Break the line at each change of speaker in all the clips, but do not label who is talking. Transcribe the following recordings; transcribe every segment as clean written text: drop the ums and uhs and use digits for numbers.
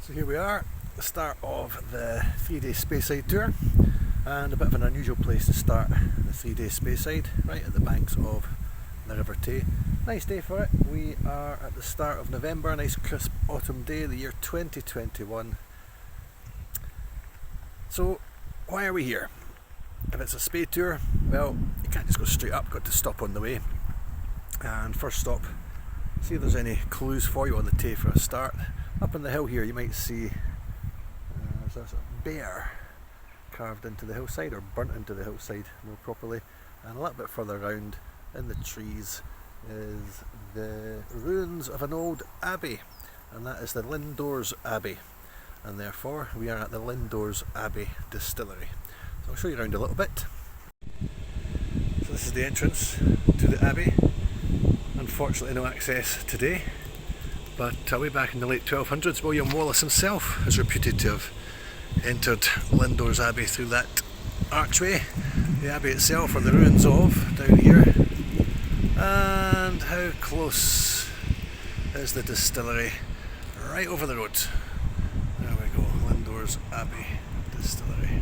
So here we are, the start of the 3-day Speyside tour, and a bit of an unusual place to start the 3-day Speyside, right at the banks of the River Tay. Nice day for it. We are at the start of November, a nice crisp autumn day, the year 2021. So why are we here? If it's a Spey tour, well, you can't just go straight up, got to stop on the way. And first stop, see if there's any clues for you on the Tay for a start. Up on the hill here you might see there's a bear carved into the hillside, or burnt into the hillside more properly, and a little bit further around in the trees is the ruins of an old abbey, and that is the Lindores Abbey, and therefore we are at the Lindores Abbey Distillery. So I'll show you around a little bit. So this is the entrance to the abbey. Unfortunately no access today, but way back in the late 1200s William Wallace himself is reputed to have entered Lindores Abbey through that archway. The abbey itself are the ruins of down here. And how close is the distillery? Right over the road. There we go, Lindores Abbey Distillery.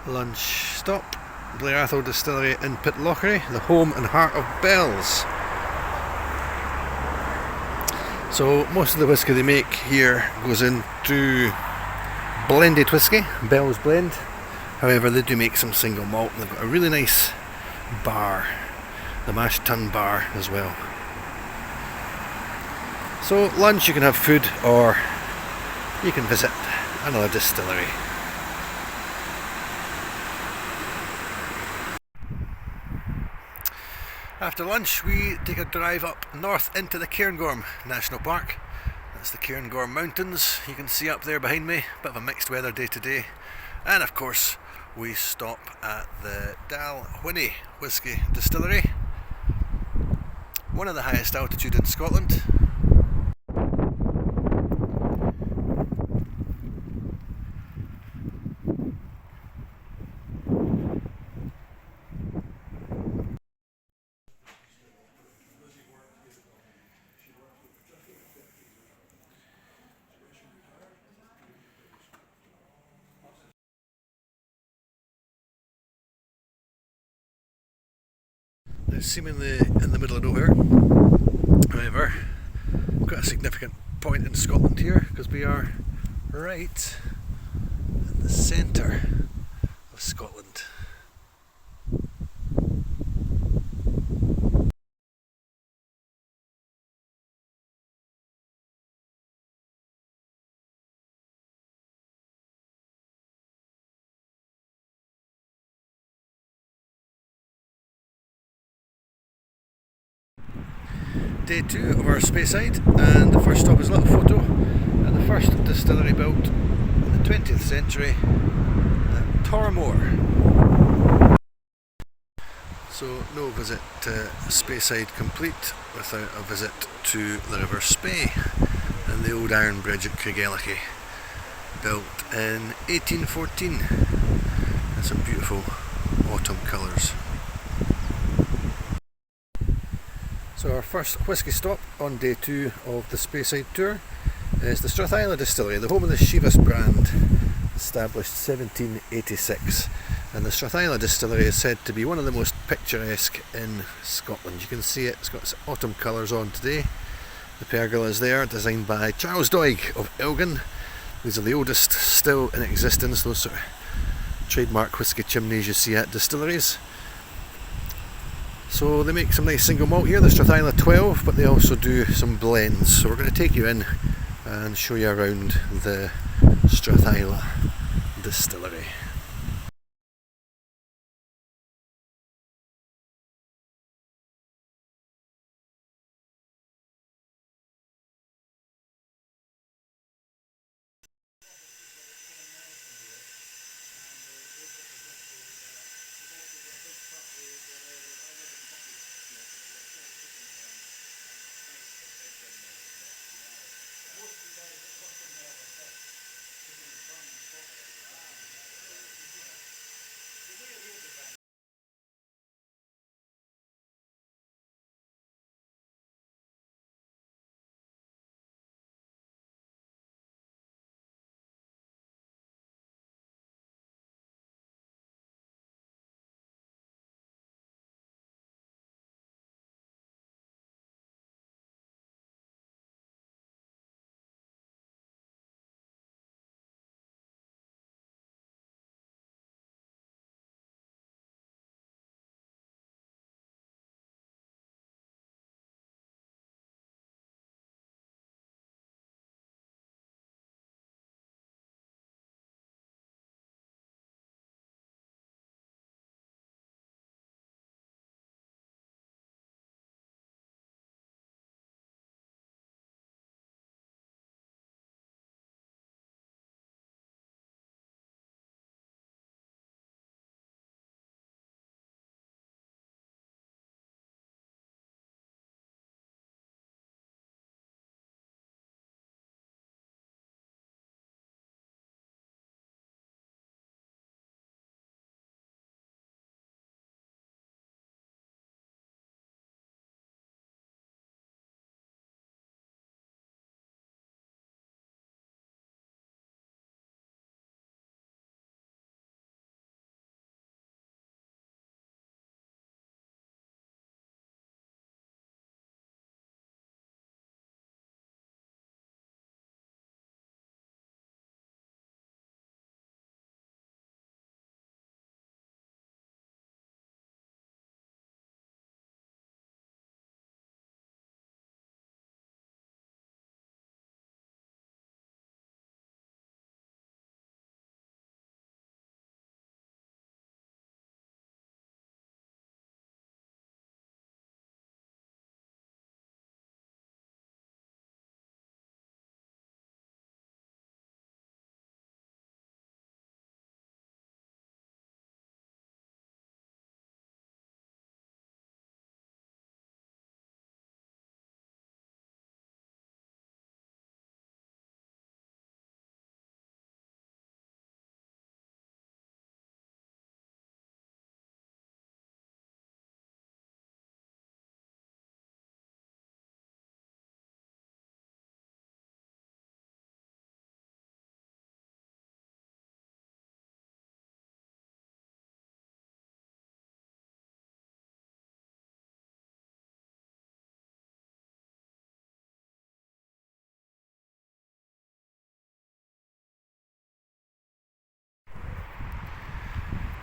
Lunch stop, Blair Atholl Distillery in Pitlochry, the home and heart of Bells. So most of the whisky they make here goes into blended whisky, Bells blend. However, they do make some single malt, and they've got a really nice bar, the mash tun bar as well. So lunch, you can have food, or you can visit another distillery. After lunch we take a drive up north into the Cairngorm National Park. That's the Cairngorm Mountains, you can see up there behind me. Bit of a mixed weather day today. And of course we stop at the Dalwhinnie Whisky Distillery, one of the highest altitude in Scotland. It's seemingly in the middle of nowhere. However, we've got a significant point in Scotland here, because we are right in the centre of Scotland. Day 2 of our Speyside, and the first stop is a little photo at the first distillery built in the 20th century at Tormore. So no visit to Speyside complete without a visit to the River Spey and the old iron bridge at Cardhu, built in 1814, and some beautiful autumn colours. So our first whisky stop on day 2 of the Speyside tour is the Strathala Distillery, the home of the Chivas brand, established 1786. And the Strathala Distillery is said to be one of the most picturesque in Scotland. You can see it, it's got its autumn colours on today. The pergola is there, designed by Charles Doig of Elgin. These are the oldest still in existence, those sort of trademark whisky chimneys you see at distilleries. So they make some nice single malt here, the Strathala 12, but they also do some blends. So we're going to take you in and show you around the Strathala Distillery.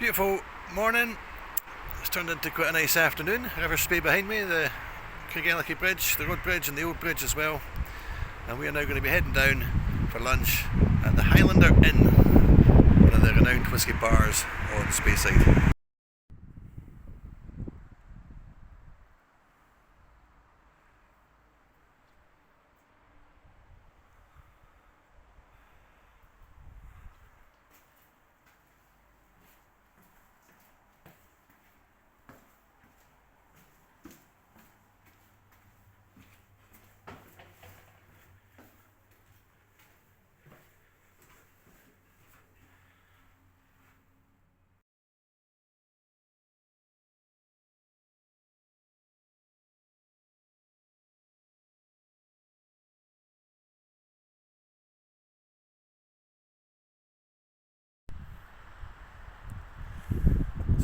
Beautiful morning. It's turned into quite a nice afternoon. River Spey behind me, the Cairngorm Bridge, the road bridge and the old bridge as well. And we are now going to be heading down for lunch at the Highlander Inn, one of the renowned whisky bars on Speyside.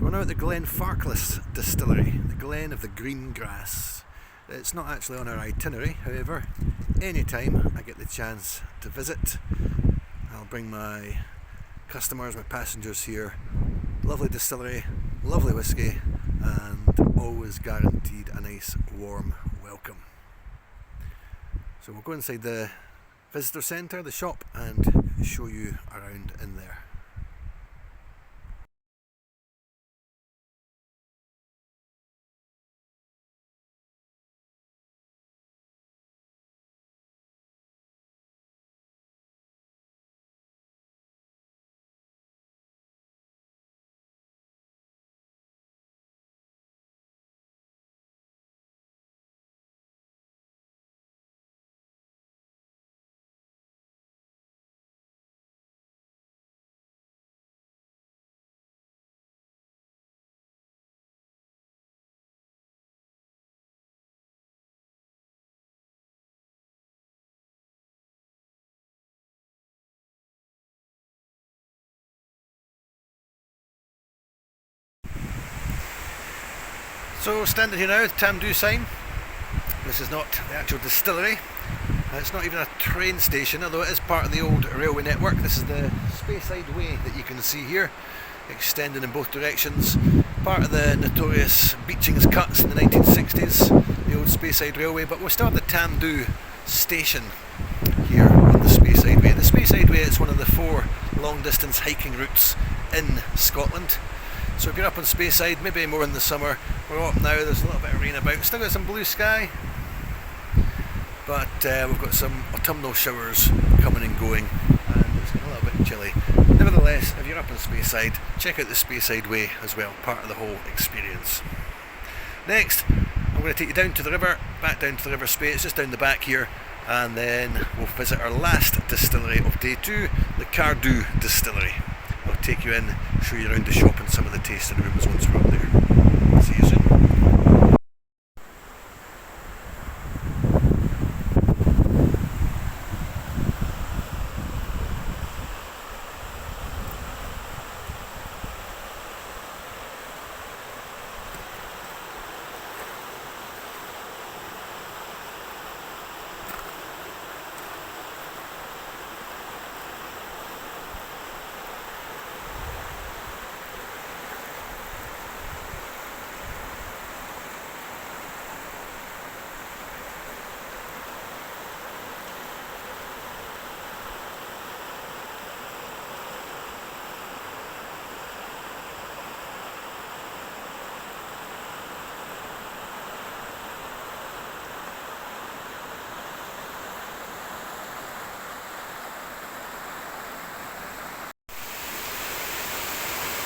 we're now at the Glenfarclas Distillery, the Glen of the green grass. It's not actually on our itinerary, however, anytime I get the chance to visit, I'll bring my customers, my passengers here. Lovely distillery, lovely whisky, and always guaranteed a nice warm welcome. So we'll go inside the visitor centre, the shop, and show you around in there. So standing here now with Tamdhu sign. This is not the actual distillery. It's not even a train station, although it is part of the old railway network. This is the Speyside Way that you can see here, extending in both directions. Part of the notorious Beechings cuts in the 1960s, the old Speyside Railway, but we're still at the Tamdhu station here on the Speyside Way. The Speyside Way is one of the 4 long distance hiking routes in Scotland. So if you're up on Speyside, maybe more in the summer, we're up now, there's a little bit of rain about, still got some blue sky, but we've got some autumnal showers coming and going, and it's getting a little bit chilly. Nevertheless, if you're up on Speyside, check out the Speyside Way as well, part of the whole experience. Next, I'm going to take you down to the river, back down to the River Spey, it's just down the back here, and then we'll visit our last distillery of day 2, the Cardu Distillery. I'll take you in, show you around the shop and some of the tasting rooms once we're up there. See you soon.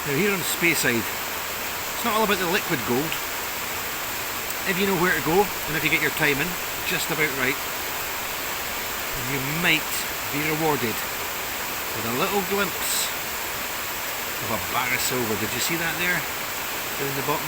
Now here on Speyside, it's not all about the liquid gold. If you know where to go, and if you get your timing just about right, you might be rewarded with a little glimpse of a bar of silver. Did you see that there? Down the bottom?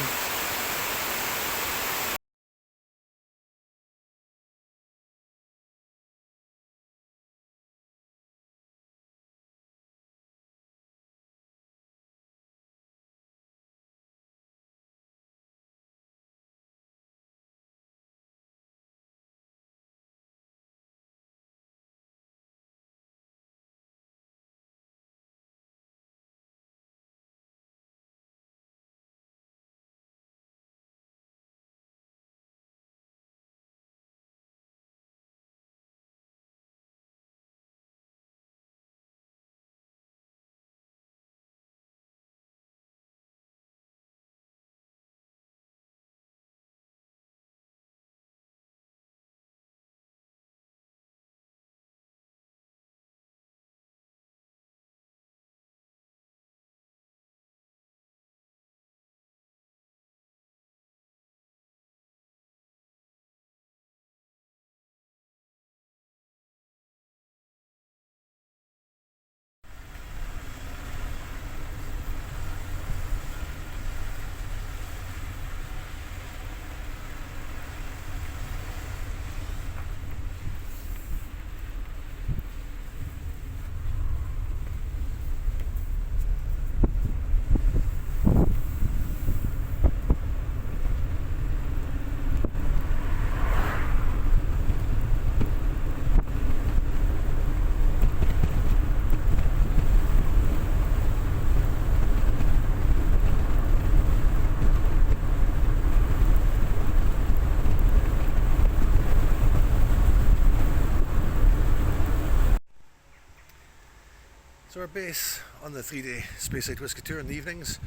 our base on the 3-day Speyside Whisky Tour in the evenings,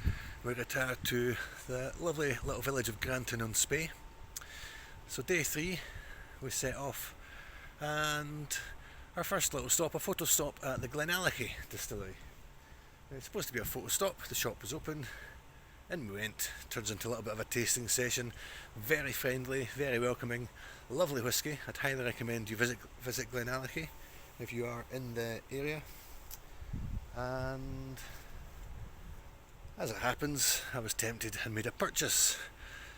we retire to the lovely little village of Granton on Spey. So day 3 we set off, and our first little stop, a photo stop at the Glenallachie Distillery. It's supposed to be a photo stop, the shop was open, and we went. Turns into a little bit of a tasting session. Very friendly, very welcoming, lovely whisky. I'd highly recommend you visit Glenallachie if you are in the area. And as it happens, I was tempted and made a purchase.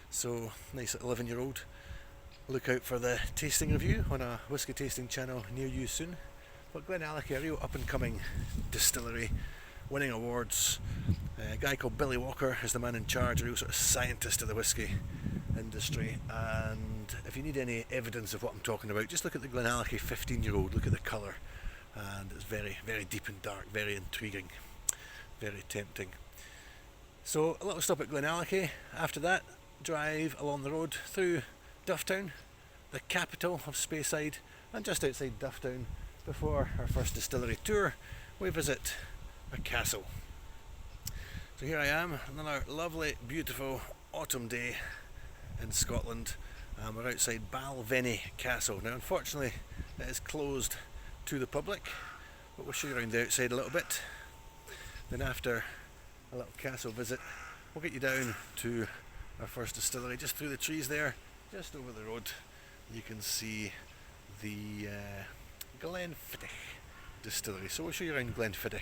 So, nice little 11-year-old. Look out for the tasting review on a whisky tasting channel near you soon. But Glenallachie, a real up-and-coming distillery, winning awards. A guy called Billy Walker is the man in charge, a real sort of scientist of the whisky industry. And if you need any evidence of what I'm talking about, just look at the Glenallachie 15-year-old, look at the colour. And it's very, very deep and dark, very intriguing, very tempting. So a little stop at Glenallachie. After that, drive along the road through Dufftown, the capital of Speyside, and just outside Dufftown, before our first distillery tour, we visit a castle. So here I am, another lovely, beautiful autumn day in Scotland. We're outside Bal Vinnie Castle. Now unfortunately it is closed to the public, but we'll show you around the outside a little bit. Then after a little castle visit, we'll get you down to our first distillery, just through the trees there, just over the road. You can see the Glenfiddich Distillery. So we'll show you around Glenfiddich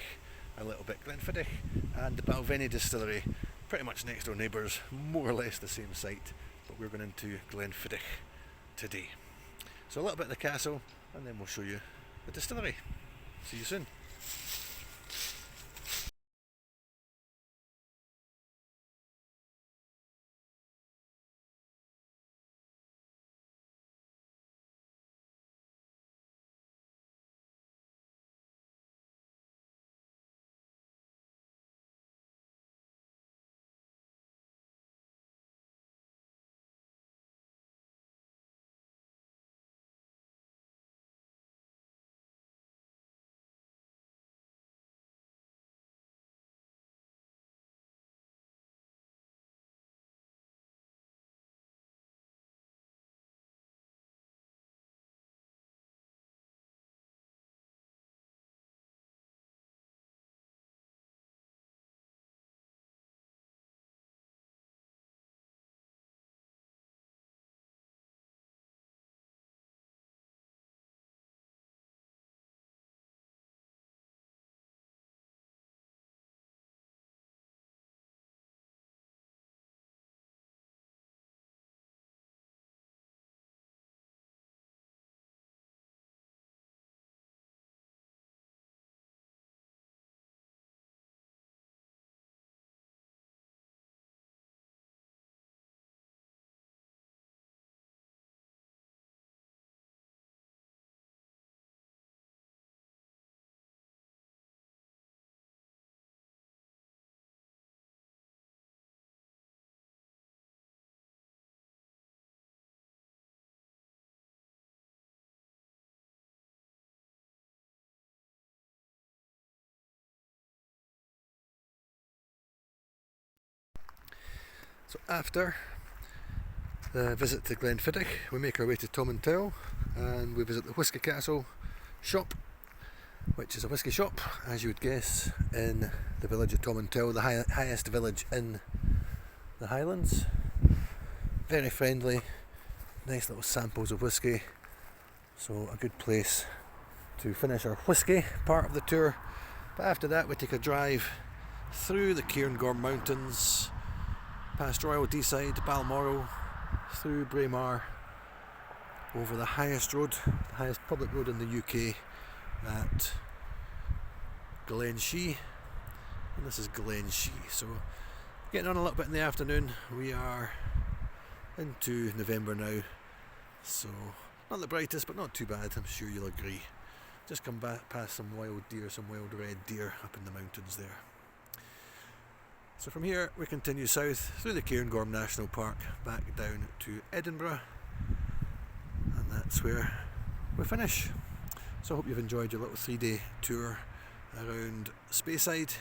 a little bit. Glenfiddich and the Balvenie Distillery, pretty much next door neighbours, more or less the same site, but we're going into Glenfiddich today. So a little bit of the castle, and then we'll show you the distillery. See you soon. So after the visit to Glenfiddich, we make our way to Tamdhu and we visit the Whisky Castle shop, which is a whisky shop, as you would guess, in the village of Tamdhu, the highest village in the Highlands. Very friendly, nice little samples of whisky, so a good place to finish our whisky part of the tour. But after that we take a drive through the Cairngorm Mountains, past Royal Deeside, Balmoral, through Braemar, over the highest road, the highest public road in the UK, at Glenallachie, and this is Glenallachie. So getting on a little bit in the afternoon. We are into November now, so not the brightest but not too bad, I'm sure you'll agree. Just come back past some wild deer, some wild red deer up in the mountains there. So from here we continue south through the Cairngorm National Park back down to Edinburgh, and that's where we finish. So I hope you've enjoyed your little 3-day tour around Speyside,